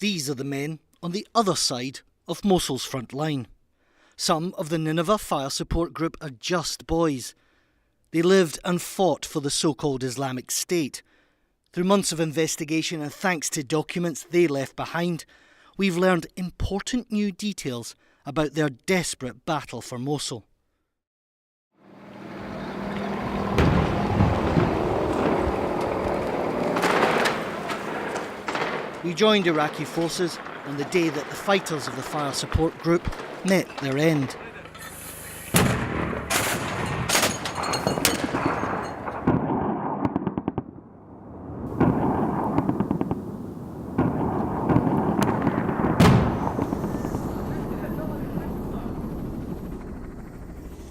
These are the men on the other side of Mosul's front line. Some of the Nineveh Fire Support Group are just boys. They lived and fought for the so-called Islamic State. Through months of investigation and thanks to documents they left behind, we've learned important new details about their desperate battle for Mosul. We joined Iraqi forces on the day that the fighters of the Fire Support Group met their end.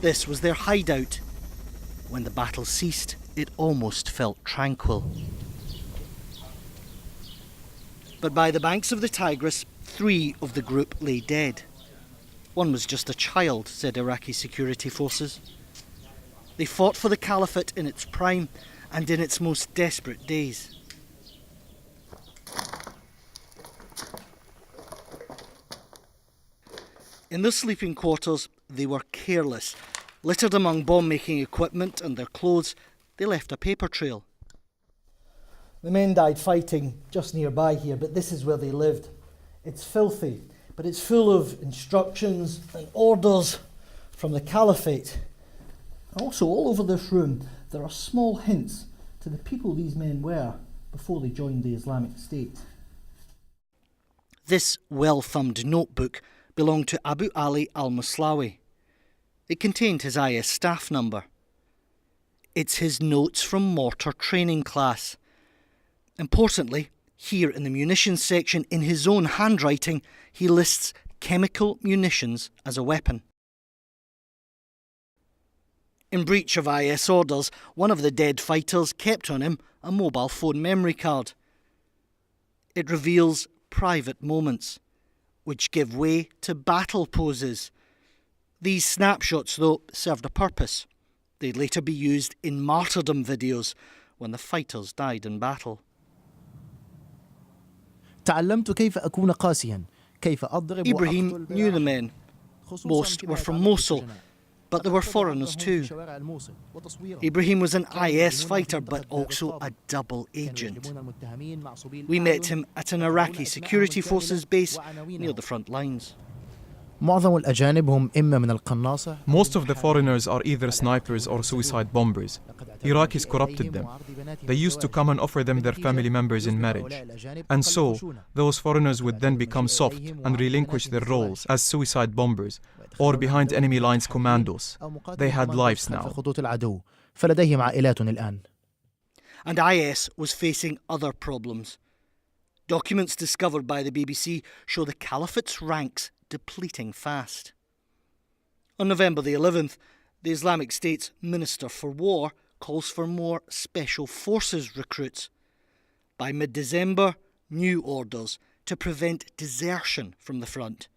This was their hideout. When the battle ceased, it almost felt tranquil. But by the banks of the Tigris, 3 of the group lay dead. One was just a child, said Iraqi security forces. They fought for the caliphate in its prime and in its most desperate days. In their sleeping quarters, they were careless. Littered among bomb-making equipment and their clothes, they left a paper trail. The men died fighting just nearby here, but this is where they lived. It's filthy, but it's full of instructions and orders from the caliphate. Also, all over this room, there are small hints to the people these men were before they joined the Islamic State. This well-thumbed notebook belonged to Abu Ali al-Maslawi. It contained his IS staff number. It's his notes from mortar training class. Importantly, here in the munitions section, in his own handwriting, he lists chemical munitions as a weapon. In breach of IS orders, one of the dead fighters kept on him a mobile phone memory card. It reveals private moments, which give way to battle poses. These snapshots, though, served a purpose. They'd later be used in martyrdom videos when the fighters died in battle. Ibrahim knew the men. Most were from Mosul, but there were foreigners too. Ibrahim was an IS fighter, but also a double agent. We met him at an Iraqi security forces base near the front lines. Most of the foreigners are either snipers or suicide bombers. Iraqis corrupted them. They used to come and offer them their family members in marriage. And so, those foreigners would then become soft and relinquish their roles as suicide bombers or behind enemy lines commandos. They had lives now. And IS was facing other problems. Documents discovered by the BBC show the caliphate's ranks depleting fast. On November the 11th, the Islamic State's Minister for War calls for more special forces recruits. By mid-December, new orders to prevent desertion from the front.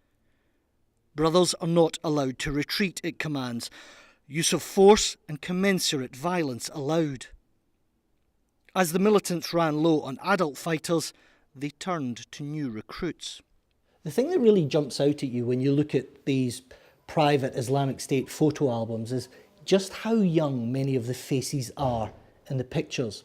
Brothers are not allowed to retreat, it commands. Use of force and commensurate violence allowed. As the militants ran low on adult fighters, they turned to new recruits. The thing that really jumps out at you when you look at these private Islamic State photo albums is just how young many of the faces are in the pictures.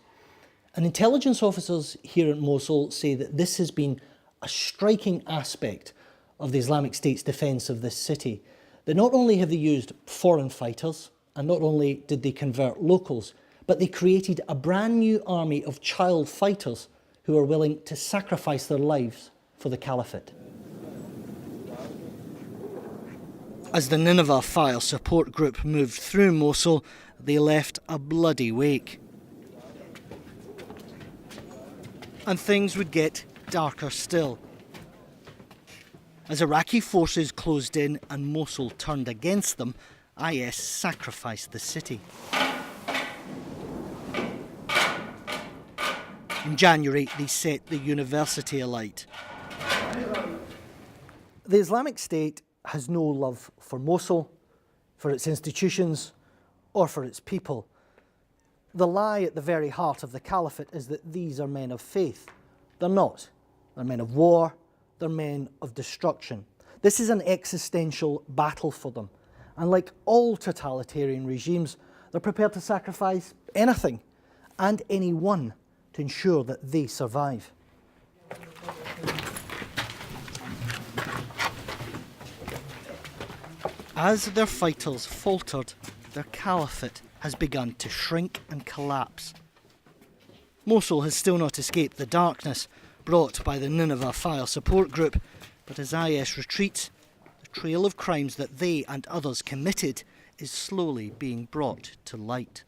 And intelligence officers here at Mosul say that this has been a striking aspect of the Islamic State's defence of this city. That not only have they used foreign fighters, and not only did they convert locals, but they created a brand new army of child fighters who are willing to sacrifice their lives for the caliphate. As the Nineveh Fire Support Group moved through Mosul, they left a bloody wake. And things would get darker still. As Iraqi forces closed in and Mosul turned against them, IS sacrificed the city. In January, they set the university alight. The Islamic State has no love for Mosul, for its institutions, or for its people. The lie at the very heart of the caliphate is that these are men of faith. They're not. They're men of war, they're men of destruction. This is an existential battle for them. And like all totalitarian regimes, they're prepared to sacrifice anything and anyone to ensure that they survive. As their fighters faltered, their caliphate has begun to shrink and collapse. Mosul has still not escaped the darkness brought by the Nineveh Fire Support Group, but as IS retreats, the trail of crimes that they and others committed is slowly being brought to light.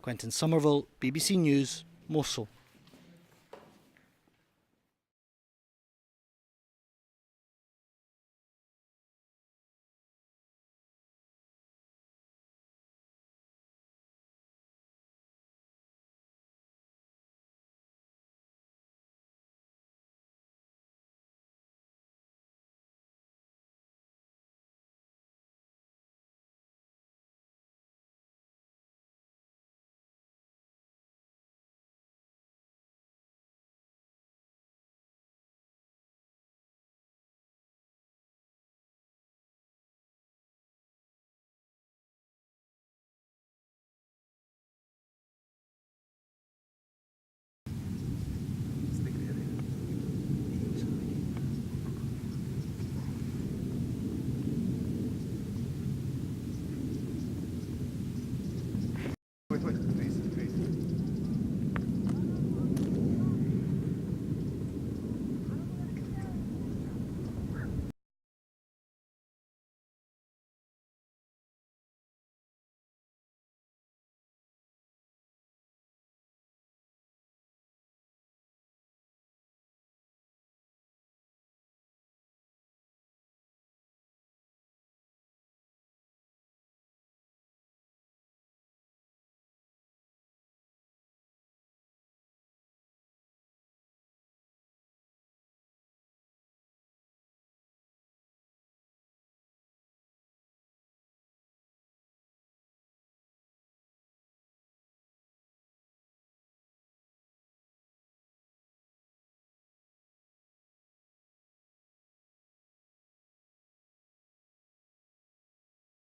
Quentin Somerville, BBC News, Mosul.